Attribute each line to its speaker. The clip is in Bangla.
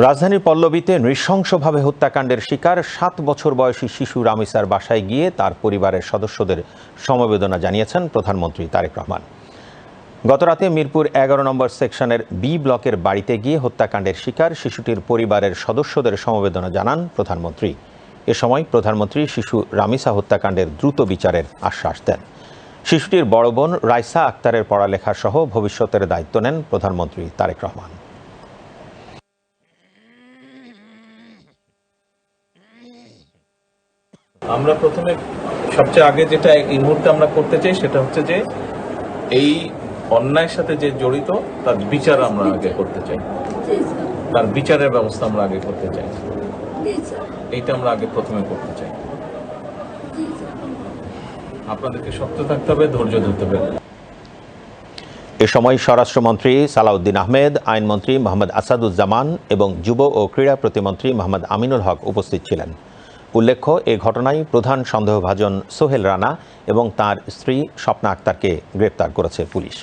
Speaker 1: রাজধানীর পল্লবীতে নৃশংসভাবে হত্যাকাণ্ডের শিকার 7 বছর বয়সী শিশু রামিসার বাসায় গিয়ে তার পরিবারের সদস্যদের সমবেদনা জানিয়েছেন প্রধানমন্ত্রী তারেক রহমান। গতরাতে মিরপুর 11 নম্বর সেকশনের বি ব্লকের বাড়িতে গিয়ে হত্যাকাণ্ডের শিকার শিশুটির পরিবারের সদস্যদের সমবেদনা জানান প্রধানমন্ত্রী। এ সময় প্রধানমন্ত্রী শিশু রামিসা হত্যাকাণ্ডের দ্রুত বিচারের আশ্বাস দেন। শিশুটির বড় বোন রাইসা আক্তারের পড়ালেখা সহ ভবিষ্যতের দায়িত্ব নেন প্রধানমন্ত্রী তারেক রহমান।
Speaker 2: আমরা প্রথমে সবচেয়ে আগে যেটা এই মুহূর্তে আমরা করতে চাই সেটা হচ্ছে যে এই অন্যায়ের সাথে যে জড়িত তার বিচার আমরা আগে করতে চাই, তার বিচারের ব্যবস্থা আমরা আগে করতে চাই, এইটা আমরা আগে প্রথমে করতে চাই। আপনাদেরকে শক্ত থাকতে হবে, ধৈর্য ধরতে হবে।
Speaker 1: এ সময় স্বরাষ্ট্রমন্ত্রী সালাউদ্দিন আহমেদ, আইনমন্ত্রী মোহাম্মদ আসাদুজ্জামান এবং যুব ও ক্রীড়া প্রতিমন্ত্রী মোহাম্মদ আমিনুল হক উপস্থিত ছিলেন। উল্লেখ্য, এ ঘটনায় প্রধান সন্দেহভাজন সোহেল রানা এবং তার স্ত্রী স্বপ্না আক্তারকে গ্রেপ্তার করেছে পুলিশ।